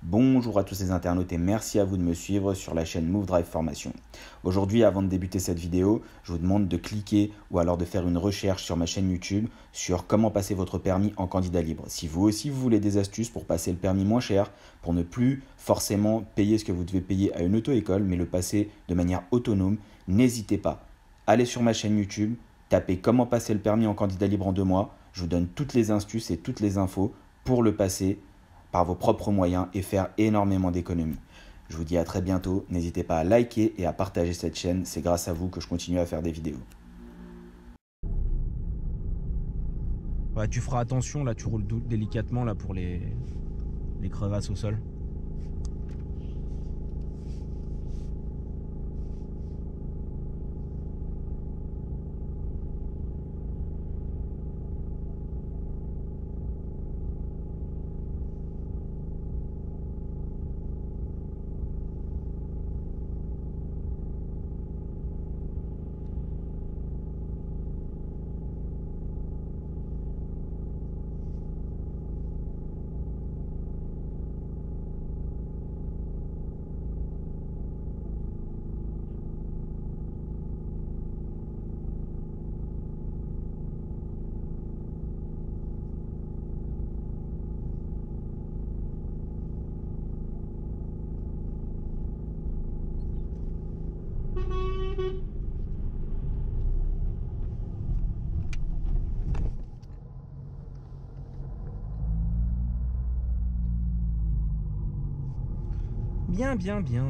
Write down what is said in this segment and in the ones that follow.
Bonjour à tous les internautes et merci à vous de me suivre sur la chaîne Move Drive Formation. Aujourd'hui, avant de débuter cette vidéo, je vous demande de cliquer ou alors de faire une recherche sur ma chaîne YouTube sur comment passer votre permis en candidat libre. Si vous aussi vous voulez des astuces pour passer le permis moins cher, pour ne plus forcément payer ce que vous devez payer à une auto-école, mais le passer de manière autonome, n'hésitez pas. Allez sur ma chaîne YouTube, tapez comment passer le permis en candidat libre en 2 mois. Je vous donne toutes les astuces et toutes les infos pour le passer par vos propres moyens et faire énormément d'économies. Je vous dis à très bientôt, n'hésitez pas à liker et à partager cette chaîne, c'est grâce à vous que je continue à faire des vidéos. Ouais, tu feras attention, là tu roules délicatement là pour les crevasses au sol. Bien, bien, bien.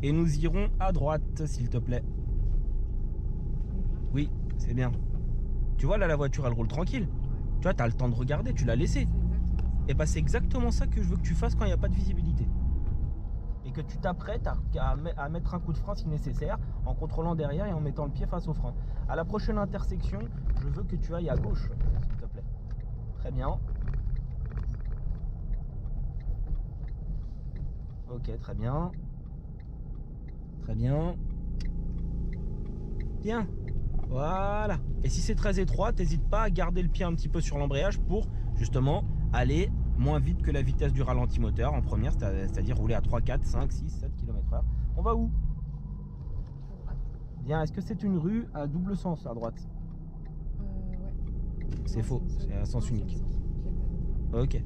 Et nous irons à droite, s'il te plaît. Oui, c'est bien. Tu vois, là, la voiture, elle roule tranquille. Tu vois, tu as le temps de regarder, tu l'as laissée. Et bah, c'est exactement ça que je veux que tu fasses quand il n'y a pas de visibilité. Et que tu t'apprêtes à mettre un coup de frein si nécessaire, en contrôlant derrière et en mettant le pied face au frein. À la prochaine intersection, je veux que tu ailles à gauche, s'il te plaît. Très bien. Ok, très bien. Très bien. Bien. Voilà. Et si c'est très étroit, n'hésite pas à garder le pied un petit peu sur l'embrayage pour justement aller moins vite que la vitesse du ralenti moteur en première, c'est-à-dire rouler à 3, 4, 5, 6, 7 km/h. On va où? Bien, est-ce que c'est une rue à double sens à droite? Ouais. C'est faux, c'est à sens unique. Ok.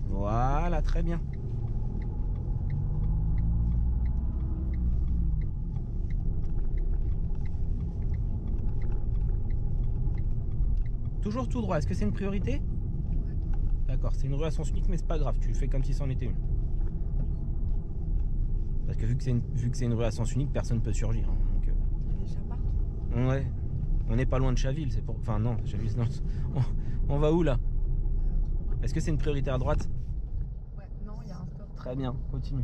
Voilà, très bien. Toujours tout droit, est-ce que c'est une priorité? Ouais. D'accord, c'est une rue à sens unique, mais c'est pas grave, tu fais comme si c'en était une. Parce que vu que c'est une rue à sens unique, personne ne peut surgir. Hein, donc, Il y a des chats partout. ouais, on n'est pas loin de Chaville, c'est pour. Enfin non, Chaville, non. On va où là? Est-ce que c'est une priorité à droite? Ouais, non, il y a un stop. Très bien, continue.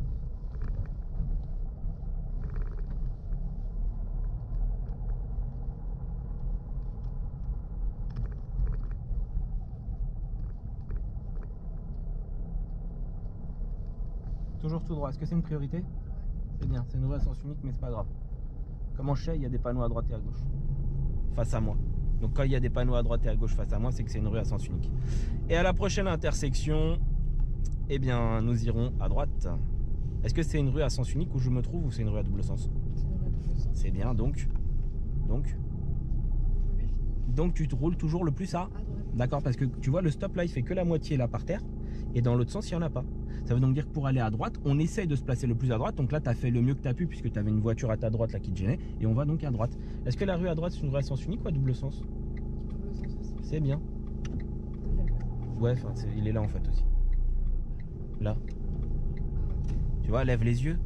Toujours tout droit, est-ce que c'est une priorité? Ouais. C'est bien, c'est une rue à sens unique, mais c'est pas grave. Comment je sais? Il y a des panneaux à droite et à gauche. Face à moi. Donc quand il y a des panneaux à droite et à gauche face à moi, c'est que c'est une rue à sens unique. Et à la prochaine intersection, eh bien, nous irons à droite. Est-ce que c'est une rue à sens unique où je me trouve ou c'est une rue à double sens? C'est une rue à double sens. C'est bien, donc tu te roules toujours le plus à À droite. D'accord, parce que tu vois, le stop là, il fait que la moitié là par terre. Et dans l'autre sens, il n'y en a pas. Ça veut donc dire que pour aller à droite, on essaye de se placer le plus à droite. Donc là, tu as fait le mieux que tu as pu puisque tu avais une voiture à ta droite là qui te gênait. Et on va donc à droite. Est-ce que la rue à droite, c'est une rue à sens unique ou à double sens? Double sens aussi. C'est bien. Ouais, enfin, il est là en fait aussi. Là. Tu vois, lève les yeux.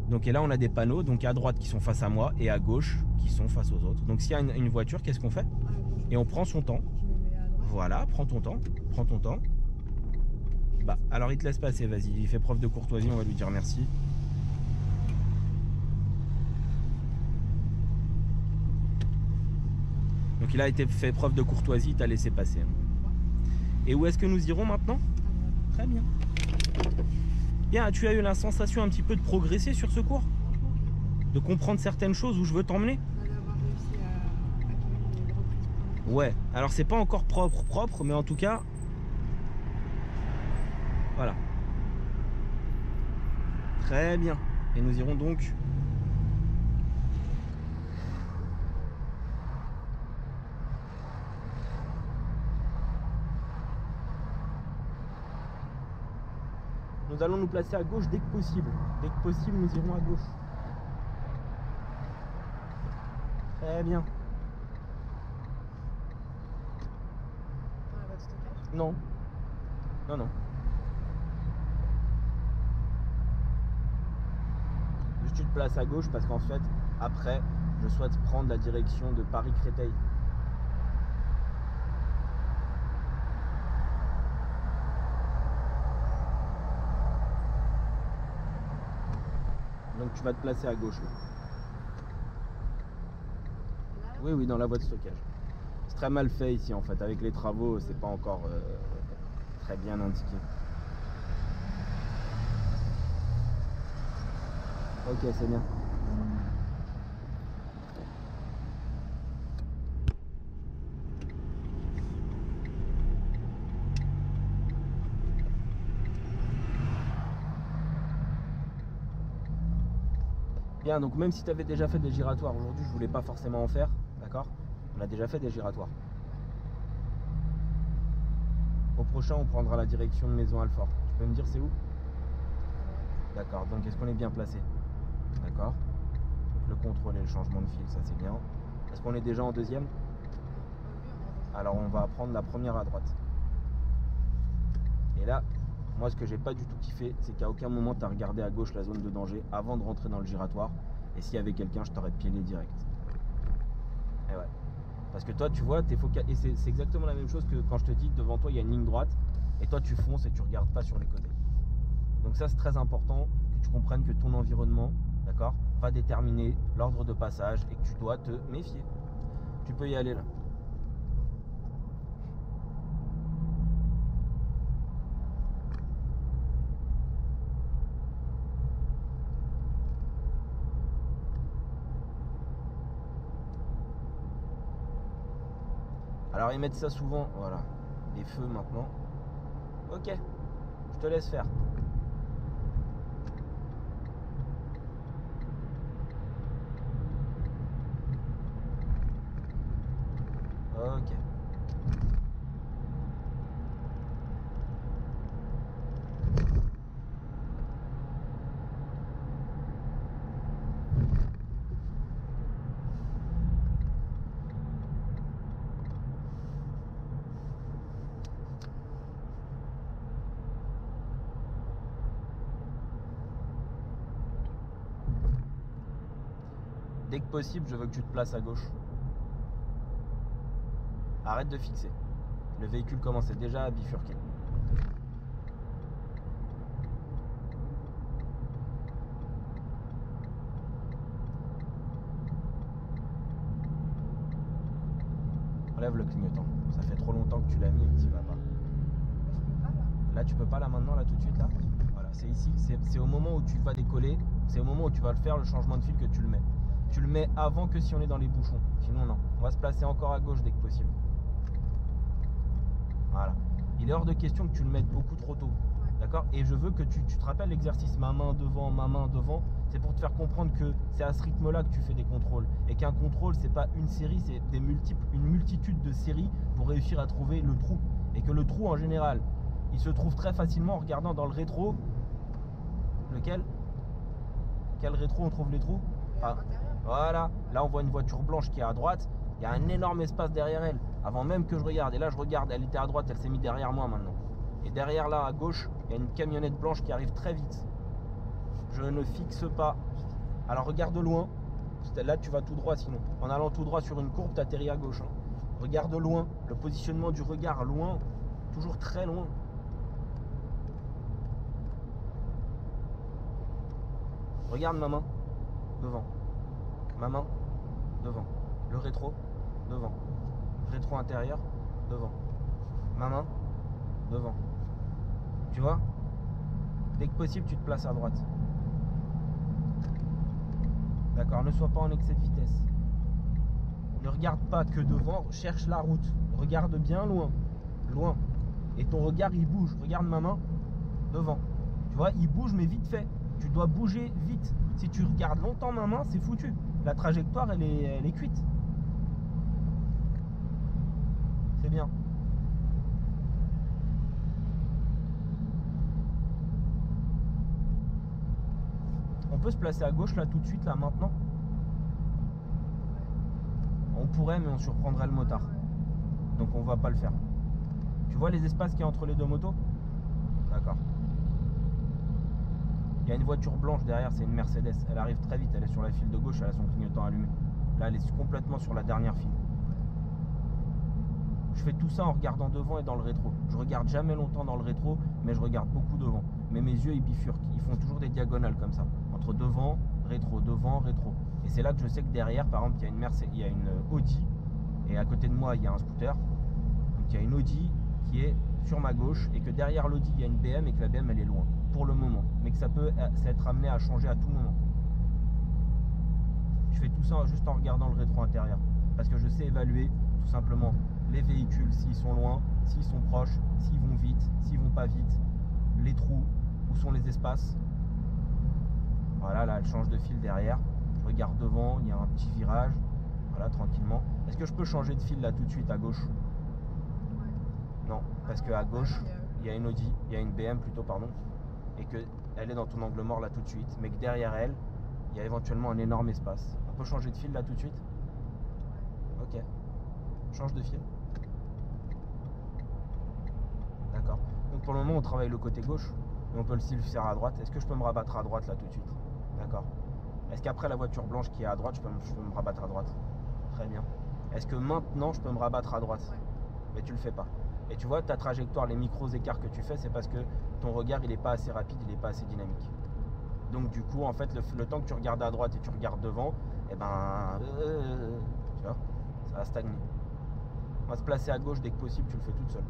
Donc et là, on a des panneaux donc à droite qui sont face à moi et à gauche qui sont face aux autres. Donc s'il y a une voiture, qu'est-ce qu'on fait? Et on prend son temps. Je me mets à droite. Voilà, prends ton temps. Prends ton temps. Bah, alors il te laisse passer, vas-y. Il fait preuve de courtoisie, on va lui dire merci. Donc il a été fait preuve de courtoisie, il t'a laissé passer. Et où est-ce que nous irons maintenant? Très bien. Bien, tu as eu la sensation un petit peu de progresser sur ce cours? De comprendre certaines choses où je veux t'emmener? D'avoir réussi à acquérir les reprises. Ouais, alors c'est pas encore propre, mais en tout cas, Voilà. Très bien. Et nous irons donc... Nous allons nous placer à gauche dès que possible. Dès que possible, nous irons à gauche. Très bien. Dans la voie de stockage? Non. Non, non. Juste tu te places à gauche parce qu'en fait, après, je souhaite prendre la direction de Paris-Créteil. Donc tu vas te placer à gauche. Là. Là? Oui, oui, dans la voie de stockage. C'est très mal fait ici en fait. Avec les travaux, c'est pas encore très bien indiqué. Ok, c'est bien. Bien, donc même si tu avais déjà fait des giratoires, aujourd'hui je voulais pas forcément en faire, d'accord? On a déjà fait des giratoires. Au prochain, on prendra la direction de Maison Alfort. Tu peux me dire c'est où? D'accord, donc est-ce qu'on est bien placé? D'accord. Donc le contrôle et le changement de fil, ça c'est bien. Est-ce qu'on est déjà en deuxième? Alors on va prendre la première à droite. Et là, moi ce que j'ai pas du tout kiffé, c'est qu'à aucun moment tu as regardé à gauche la zone de danger avant de rentrer dans le giratoire. Et s'il y avait quelqu'un, je t'aurais piélé direct. Et ouais. Parce que toi tu vois, t'es focalisé. Et c'est exactement la même chose que quand je te dis devant toi il y a une ligne droite. Et toi tu fonces et tu regardes pas sur les côtés. Donc ça c'est très important que tu comprennes que ton environnement, d'accord, va déterminer l'ordre de passage et que tu dois te méfier. Tu peux y aller là. Alors ils mettent ça souvent, voilà, les feux maintenant. Ok, je te laisse faire. Ok. Dès que possible, je veux que tu te places à gauche. Arrête de fixer. Le véhicule commençait déjà à bifurquer. Enlève le clignotant. Ça fait trop longtemps que tu l'as mis et que tu n'y vas pas. Mais je peux pas là. Là, tu peux pas là maintenant, là tout de suite là. Voilà, c'est ici. C'est au moment où tu vas décoller. C'est au moment où tu vas le faire, le changement de fil, que tu le mets. Tu le mets avant que si on est dans les bouchons. Sinon, non. On va se placer encore à gauche dès que possible. Voilà. Il est hors de question que tu le mettes beaucoup trop tôt. Ouais. D'accord? Et je veux que tu te rappelles l'exercice ma main devant, ma main devant. C'est pour te faire comprendre que c'est à ce rythme-là que tu fais des contrôles. Et qu'un contrôle, c'est pas une série, c'est une multitude de séries pour réussir à trouver le trou. Et que le trou, en général, il se trouve très facilement en regardant dans le rétro. Lequel? Quel rétro on trouve les trous? À Ah, l'intérieur. voilà, là on voit une voiture blanche qui est à droite, il y a un énorme espace derrière elle, avant même que je regarde. Et là je regarde, elle était à droite, elle s'est mise derrière moi maintenant. Et derrière là à gauche, il y a une camionnette blanche qui arrive très vite. Je ne fixe pas. Alors regarde loin, là tu vas tout droit sinon. En allant tout droit sur une courbe, tu atterris à gauche. Hein. Regarde loin, le positionnement du regard loin, toujours très loin. Regarde ma main, devant. Ma main, devant. Le rétro, devant. Rétro intérieur, devant. Ma main, devant. Tu vois? Dès que possible, tu te places à droite. D'accord, ne sois pas en excès de vitesse. Ne regarde pas que devant, cherche la route. Regarde bien loin. Loin. Et ton regard, il bouge. Regarde ma main. devant. Tu vois, il bouge mais vite fait. Tu dois bouger vite. Si tu regardes longtemps ma main, c'est foutu. La trajectoire, elle est cuite. C'est bien. On peut se placer à gauche là tout de suite, là maintenant. On pourrait, mais on surprendrait le motard. Donc on va pas le faire. Tu vois les espaces qu'il y a entre les deux motos? D'accord. Il y a une voiture blanche derrière, c'est une Mercedes. Elle arrive très vite, elle est sur la file de gauche, elle a son clignotant allumé. Là, elle est complètement sur la dernière file. Je fais tout ça en regardant devant et dans le rétro. Je regarde jamais longtemps dans le rétro, mais je regarde beaucoup devant. Mais mes yeux, ils bifurquent. Ils font toujours des diagonales comme ça. Entre devant, rétro, devant, rétro. Et c'est là que je sais que derrière, par exemple, il y a une Mercedes, il y a une Audi. Et à côté de moi, il y a un scooter. Donc il y a une Audi qui est sur ma gauche. Et que derrière l'Audi, il y a une BM et que la BM, elle est loin. Pour le moment. Mais que ça peut être amené à changer à tout moment. Je fais tout ça juste en regardant le rétro intérieur. Parce que je sais évaluer, tout simplement, les véhicules, s'ils sont loin, s'ils sont proches, s'ils vont vite, s'ils vont pas vite, les trous, où sont les espaces. Voilà, là, elle change de fil derrière. Je regarde devant, il y a un petit virage. Voilà, tranquillement. Est-ce que je peux changer de fil là tout de suite à gauche? Non, parce qu'à gauche, il y a une Audi, il y a une BM plutôt, pardon, et qu'elle est dans ton angle mort là tout de suite, mais que derrière elle, il y a éventuellement un énorme espace. On peut changer de fil là tout de suite? Ok. Change de fil. D'accord. Donc pour le moment, on travaille le côté gauche, mais on peut aussi le faire à droite. Est-ce que je peux me rabattre à droite là tout de suite? D'accord. Est-ce qu'après la voiture blanche qui est à droite, je peux me rabattre à droite? Très bien. Est-ce que maintenant, je peux me rabattre à droite? Mais tu le fais pas. Et tu vois, ta trajectoire, les micros écarts que tu fais, c'est parce que ton regard, il n'est pas assez rapide, il n'est pas assez dynamique. Donc du coup, en fait, le temps que tu regardes à droite et tu regardes devant, eh ben, tu vois, ça va stagner. On va se placer à gauche dès que possible, tu le fais toute seule.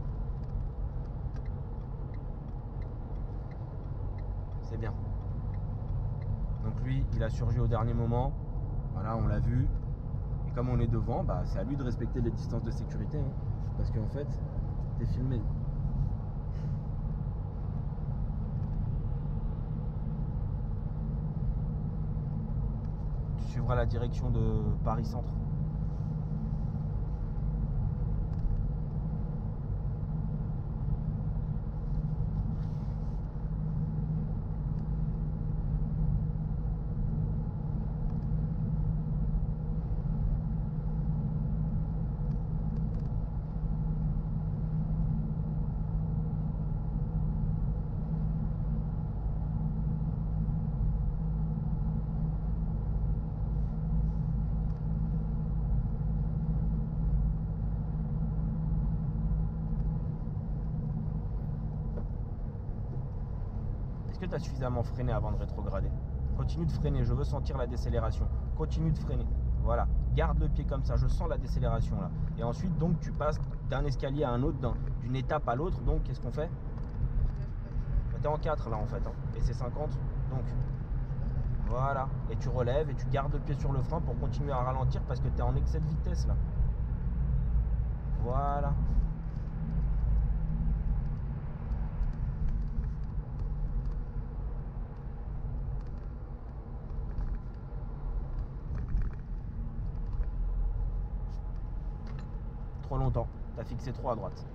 C'est bien. Donc lui, il a surgi au dernier moment. Voilà, on l'a vu. Et comme on est devant, bah, c'est à lui de respecter les distances de sécurité. Hein, parce qu'en fait, t'es filmé. Tu suivras la direction de Paris Centre. Est-ce que tu as suffisamment freiné avant de rétrograder? Continue de freiner, je veux sentir la décélération. Continue de freiner. Voilà, garde le pied comme ça, je sens la décélération là. Et ensuite, donc, tu passes d'un escalier à un autre, d'une étape à l'autre. Donc, qu'est-ce qu'on fait? Tu es en 4 là en fait, hein. Et c'est 50. Donc, voilà. Et tu relèves et tu gardes le pied sur le frein pour continuer à ralentir parce que tu es en excès de vitesse là. Voilà. Trop longtemps, t'as fixé trop à droite.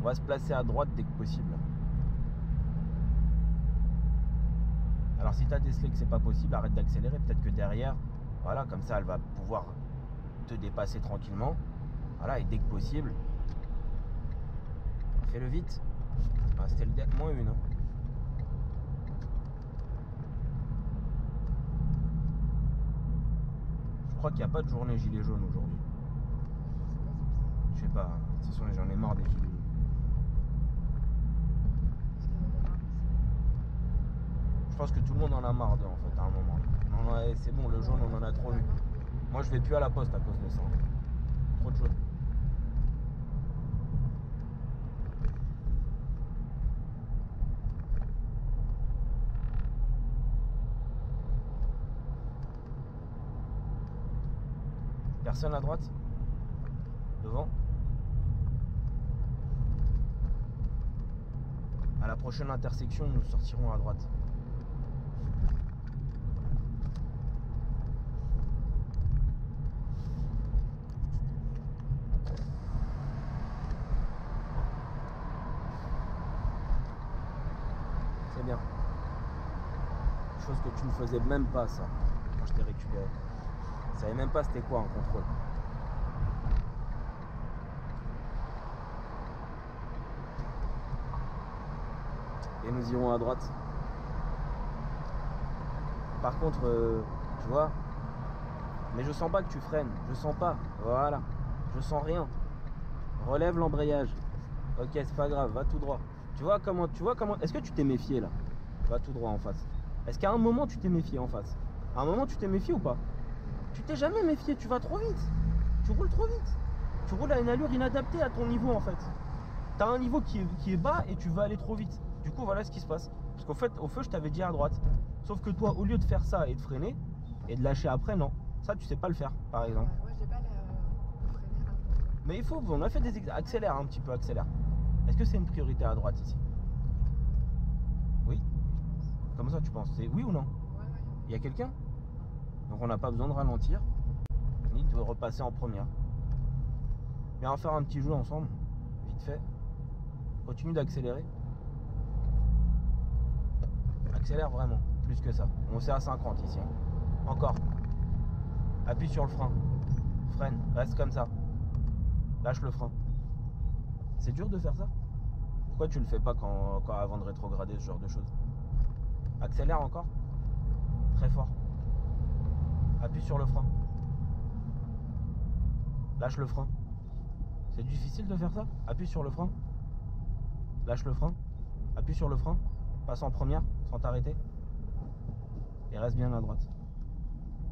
On va se placer à droite dès que possible. Alors si tu as décelé que c'est pas possible, arrête d'accélérer. Peut-être que derrière, voilà, comme ça elle va pouvoir te dépasser tranquillement. Voilà, et dès que possible, fais-le vite. Ah, c'était le moins une. Hein. Je crois qu'il n'y a pas de journée gilet jaune aujourd'hui. Je sais pas, de toute façon j'en ai marre des gilets jaunes. Je pense que tout le monde en a marre d'eux en fait à un moment. Non, c'est bon, le jaune on en a trop eu. Moi je vais plus à la poste à cause de ça. Trop de jaune. Personne à droite? Devant? À la prochaine intersection, nous sortirons à droite. C'est bien. Chose que tu ne faisais même pas, ça, quand je t'ai récupéré. Je savais même pas c'était quoi un contrôle. Et nous irons à droite. Par contre, tu vois, mais je sens pas que tu freines. Je sens pas. Voilà. Je sens rien. Relève l'embrayage. Ok, c'est pas grave, va tout droit. Tu vois comment. Est-ce que tu t'es méfié là? Va tout droit en face. Est-ce qu'à un moment tu t'es méfié en face? À un moment tu t'es méfié ou pas? Tu t'es jamais méfié, tu vas trop vite. Tu roules trop vite. Tu roules à une allure inadaptée à ton niveau en fait. Tu as un niveau qui est bas et tu vas aller trop vite. Du coup voilà ce qui se passe. Parce qu'au fait, au feu je t'avais dit à droite. Sauf que toi, au lieu de faire ça et de freiner, et de lâcher après, non. Ça tu sais pas le faire par exemple. Ouais, j'ai pas le freiner avant. Mais il faut, on a fait des accélère un petit peu, accélère. Est-ce que c'est une priorité à droite ici? Oui. Comme ça tu penses? C'est oui ou non? Ouais. Il y a quelqu'un? Donc on n'a pas besoin de ralentir, ni de repasser en première. Mais on va faire un petit jeu ensemble, vite fait. Continue d'accélérer. Accélère vraiment, plus que ça. On sait à 50 ici. Hein. Encore. Appuie sur le frein. Freine, reste comme ça. Lâche le frein. C'est dur de faire ça? Pourquoi tu le fais pas quand avant de rétrograder, ce genre de choses? Accélère encore. Très fort. Appuie sur le frein. Lâche le frein. C'est difficile de faire ça? Appuie sur le frein. Lâche le frein. Appuie sur le frein. Passe en première sans t'arrêter. Et reste bien à droite.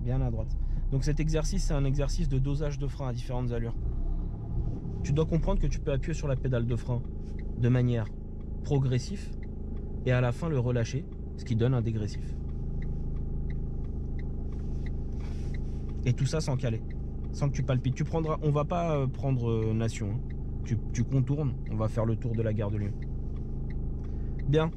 Bien à droite. Donc cet exercice, c'est un exercice de dosage de frein à différentes allures. Tu dois comprendre que tu peux appuyer sur la pédale de frein de manière progressive et à la fin le relâcher, ce qui donne un dégressif. Et tout ça sans caler, sans que tu palpites. Tu prendras, on va pas prendre Nation. Hein. Tu contournes, on va faire le tour de la gare de Lyon. Bien.